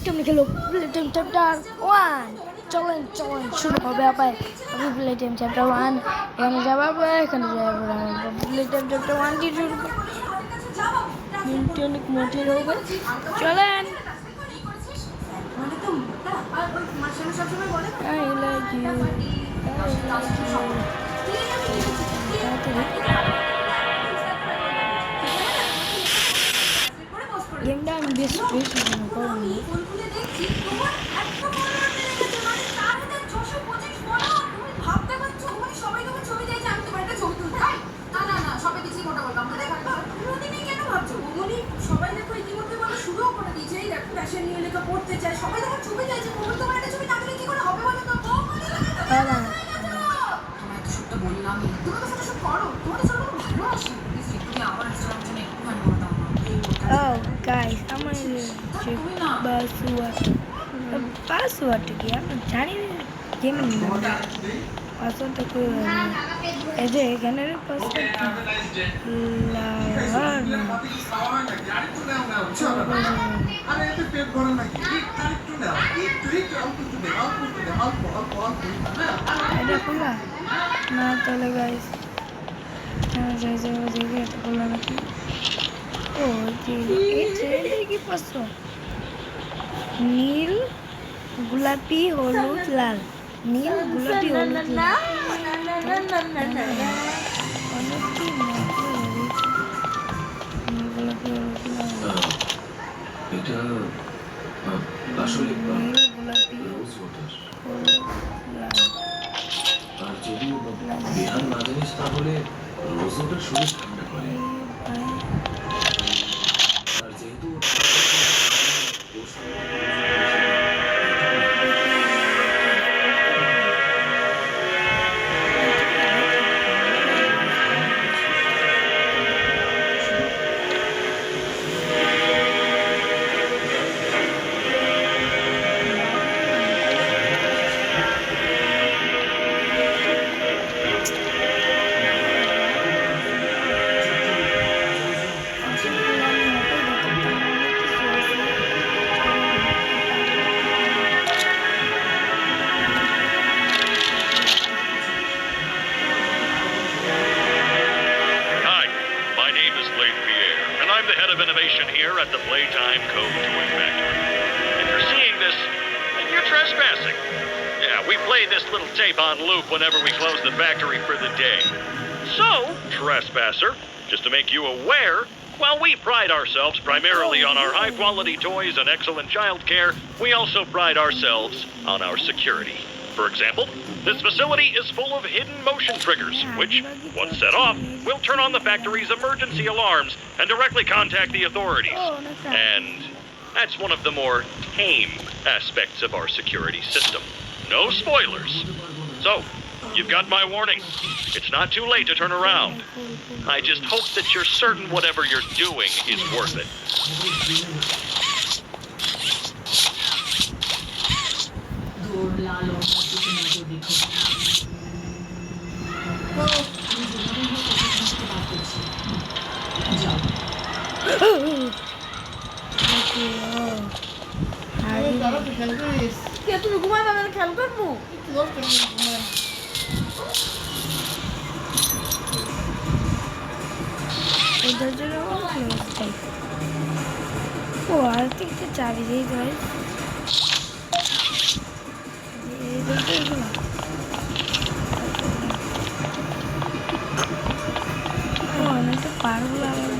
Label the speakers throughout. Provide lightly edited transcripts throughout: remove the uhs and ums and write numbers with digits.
Speaker 1: আজকে আমরা খেলো প্লে টাইম চ্যাপ্টার 1 চলেন শুরু হবে আপায় আমি প্লে টাইম চ্যাপ্টার 1 এখানে যাবো এখানে যাবো প্লে টাইম চ্যাপ্টার 1 দিয়ে শুরু মিনিট অনেক মোটের হবে চলেন I like you গেমটা আমি বেশ করবো
Speaker 2: পড়তে চাই সবাই যখন ছবি চাইছে কোমল তোমার একটা ছবি না দিলে কি করে হবে বলো তো তোমার তো সবটা বললাম তুমি তো সেটা সব করো তোমার সব ভালো আছে তুমি আবার রেস্টুরেন্টে জন্য একটু ভালো দাও
Speaker 1: Oh guys আমার পাসওয়ার্ড কি আমি জানি গেম পাসওয়ার্ডটা কই এই যে এখানে পাসওয়ার্ড
Speaker 3: আরে এতে পেট ভরে নাকি একটু নাও একটু অল্প
Speaker 1: এটা খোলা না তাহলে গাইস যাই দেখি এটা খোলা নাকি ও এই কি পাসওয়ার্ড নীল গোলাপি হলুদ লাল নীল গোলাপি হলুদ লাল
Speaker 4: এটা আসলে
Speaker 1: গোলাপি
Speaker 4: রোজ ওয়াটার
Speaker 1: হলুদ লাল
Speaker 4: আর যদি বিহান না জানিস তাহলে রোজ ওয়াটার শরীর ঠান্ডা করে আর যেহেতু
Speaker 5: I'm the head of innovation here at the Playtime Code Toy Factory. If you're seeing this, you're trespassing. Yeah, we play this little tape on loop whenever we close the factory for the day. So, trespasser, just to make you aware, while we pride ourselves primarily on our high-quality toys and excellent child care, we also pride ourselves on our security. For example, this facility is full of hidden motion triggers, which, once set off, will turn on the factory's emergency alarms and directly contact the authorities. And that's one of the more tame aspects of our security system. No spoilers. So, you've got my warning. It's not too late to turn around. I just hope that you're certain whatever you're doing is worth it.
Speaker 2: তুমি ঘুমাই পাবে খেয়াল করবো
Speaker 1: ও আর তিনটে চাবি দিয়ে যায় অনেকটা পারবো লাগবে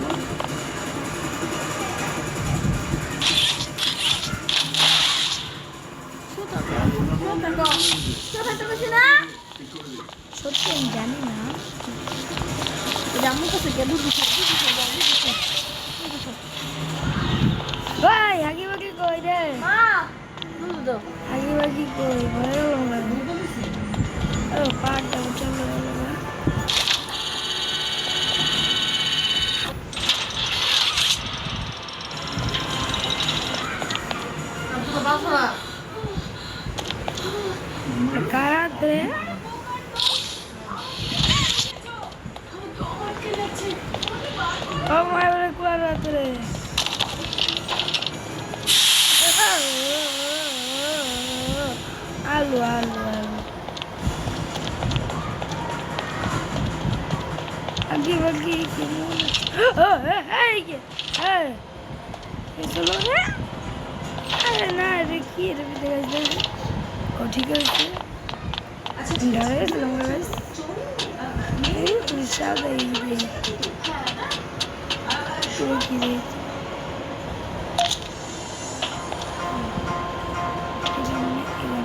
Speaker 1: সত্যি আমি জানি না
Speaker 2: আমার কাছে কেন
Speaker 1: ভাই আগে বাকি কই রে আগে বাকি কই ভয় লাগলো ও পাড়টা চলে গেল কারাতে Oh, my God, না এটা কি এটা দেখা ও ঠিক আছে
Speaker 2: আচ্ছা
Speaker 1: ধরে গেছিলাম সাদা শুরু কি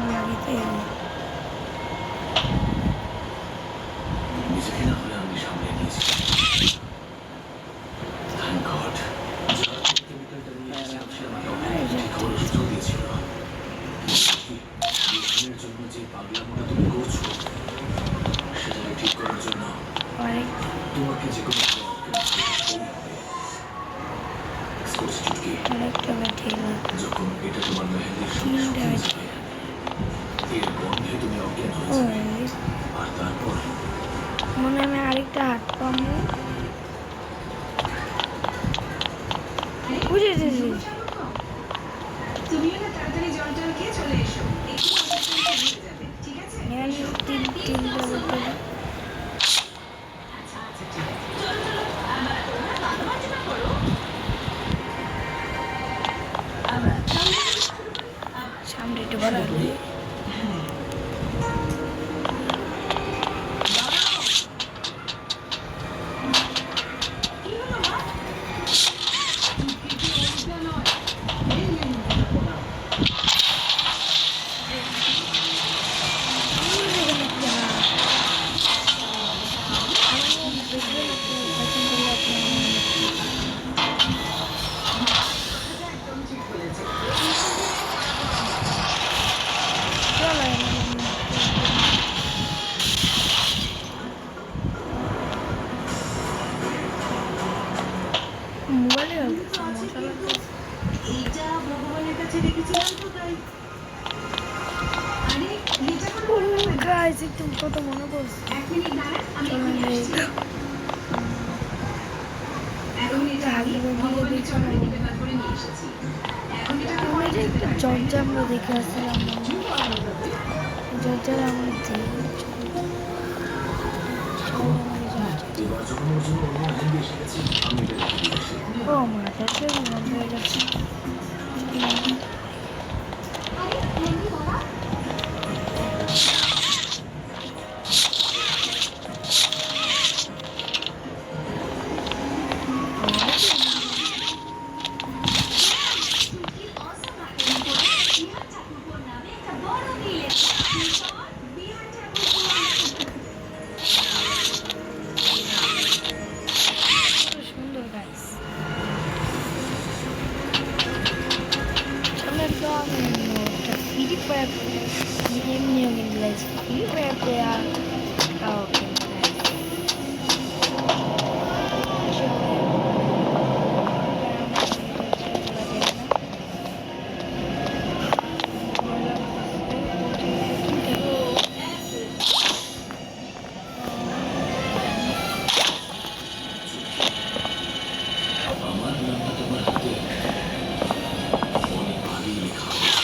Speaker 1: লাগাইতে
Speaker 4: নিজেকে না হলে আমি সামনে নিয়েছি থ্যাংক গড কেমিক্যালটা নিয়ে এসেছিলাম সে আমাকে অনেক খবর সুযোগ দিয়েছিল এর জন্য যে পাগলামোটা তুমি করছো সেটাকে ঠিক করার জন্য
Speaker 1: অনেক
Speaker 4: তোমাকে যে কোনো
Speaker 1: টাকা ঠিক
Speaker 4: যখন এটা তোমার মেহেন্দির সঙ্গে শুকিয়ে যাবে এর গন্ধে তুমি অজ্ঞান হয়ে যাবে আর তারপর
Speaker 1: মনে আমি আরেকটা হাত পাবো বুঝেছি
Speaker 2: তুমিও না তাড়াতাড়ি জল টল খেয়ে চলে এসো একটু হয়ে যাবে ঠিক আছে
Speaker 1: তিনটা বোতল
Speaker 2: আচ্ছা আচ্ছা ঠিক আছে চলো চলো মাঝে করো আবার
Speaker 1: সামনে একটু বড় মোবাইলে মশলা
Speaker 2: এইটা ভগবানের কাছে রেখেছিলাম তো তাই আরে এটা কোনো
Speaker 1: গাইস একটু কত মনে পড়ছে
Speaker 2: 1 মিনিট দাঁড়ান আমি এখনই আসছি এখন এটা আগে ভগবানের চরণে নিবেদন করে নিয়ে এসেছি এখন এটা
Speaker 1: আমরা যে একটা চর্চা আমরা দেখে আসছিলাম চর্চার আমার
Speaker 4: এবার যখন ওর জন্য অন্য মেহেন্দি এসে গেছে আমি এটা রেখে দিয়েছি
Speaker 1: ও মাথাতে বন্ধ হয়ে যাচ্ছে সুন্দর গাইস সামনে একদম ফ্রি ফায়ার এমনিও কিন্তু গাইস ফ্রি ফায়ার প্লেয়ার ওকে
Speaker 4: আমার নামটা তোমার হাতে অনেক ভালোই লেখা আছে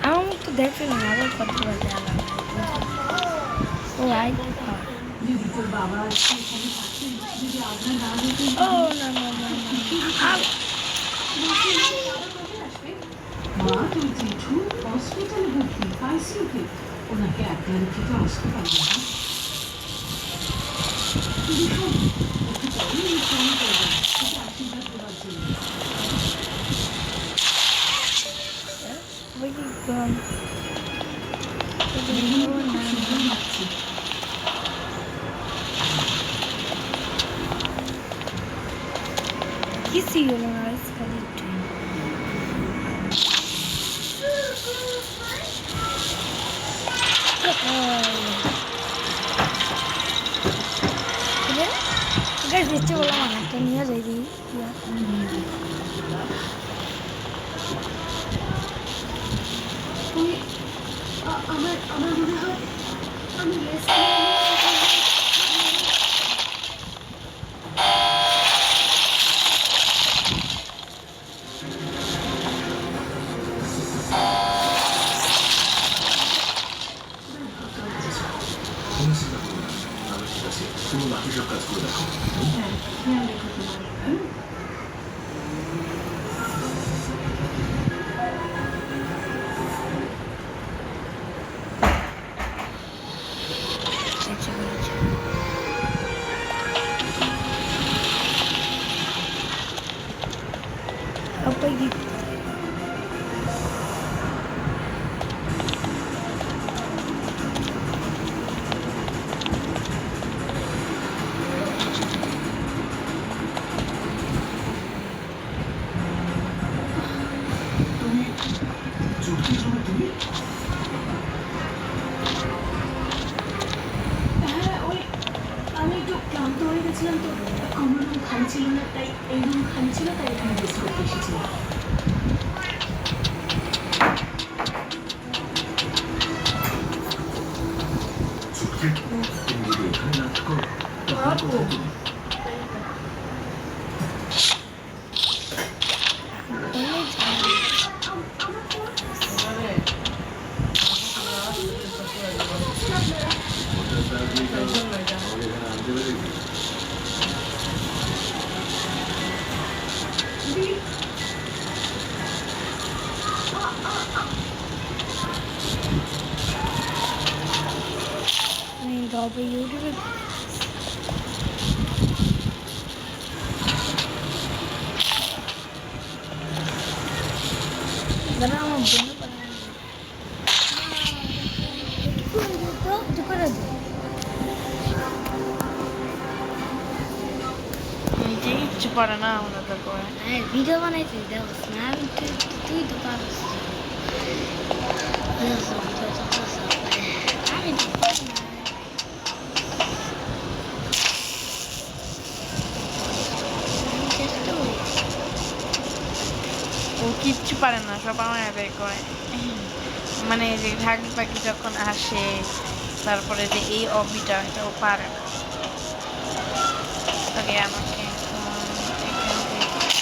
Speaker 1: আমার মুখ তো দেখছে না আবার কত বাজে ও আই
Speaker 2: যদি তোর বাবা আজকে এখানে থাকতেন যদি আপনার না হতো
Speaker 1: ও না না না
Speaker 2: মা তুমি জেঠু হসপিটালে ভর্তি আইসিইউতে ওনাকে একলা রেখে তো আসতে পারবে না তুমি শোন ওকে পরে ফোন করবেন ওকে আশীর্বাদ দেওয়ার জন্য
Speaker 1: ওই গরম
Speaker 2: সুন্দর লাগছে
Speaker 1: কিসি হলো না খালি একটু গাছ দিচ্ছে বললাম আমারটা নিয়ে যাই দিই
Speaker 2: আমার মনে হয় আমি
Speaker 4: কোনো চিন্তা করো না, আমি ঠিক আছে, তুমি বাকি সব কাজ করে দেখো।
Speaker 2: হ্যাঁ খেয়াল রেখো তোমার
Speaker 1: আচ্ছা বলেছে apa gitu
Speaker 4: তুমি চুক্তি জন্য তুমি
Speaker 2: হ্যাঁ ওই আমি একটু ক্লান্ত হয়ে গেছিলাম তো আমার রুম খালি ছিল না তাই এই রুম খালি ছিল তাই এখানে রেস্ট করতে এসেছিলাম
Speaker 4: চুক্তি তুমি যদি এখানে নাচ করো তখন কোথায় তুমি
Speaker 1: ini gak apa YouTube karena mau bunuh itu kan ada
Speaker 6: কিচ্ছু পারে না আমরা তো করে
Speaker 1: ভিডিও বানাইতে দেওস না আমি তুই তো পারস আমি তো পারি না। আমি চেষ্টা করি
Speaker 6: ও কিচ্ছু পারে না সব আমার আদায় করে মানে যে ঢাকি পাখি যখন আসে তারপরে যে এই অবিটা এটা ও পারে না তাকে আমাকে এখান থেকে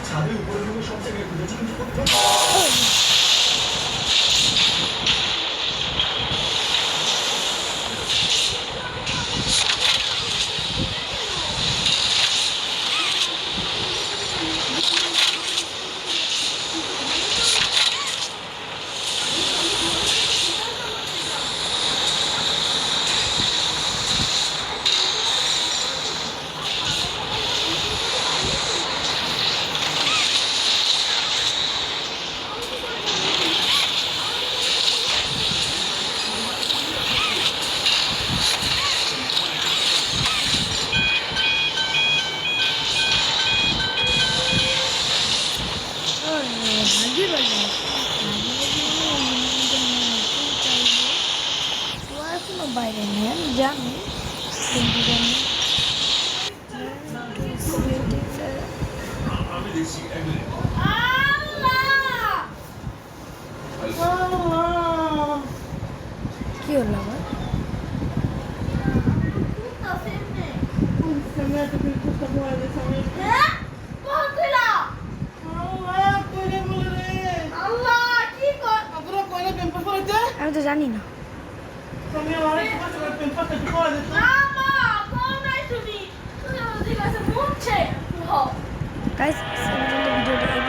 Speaker 4: ছাদের উপরে থেকে সব জায়গায় খুঁজেছি কিন্তু কোথাও
Speaker 1: হাজি বাজি ও এখনো বাইরে নেই আমি জানি কিন্তু জানি
Speaker 4: আমি দেখছি এমএলএ
Speaker 1: কি হলো আমার আমি তো জানি না গাইস ভিডিওটা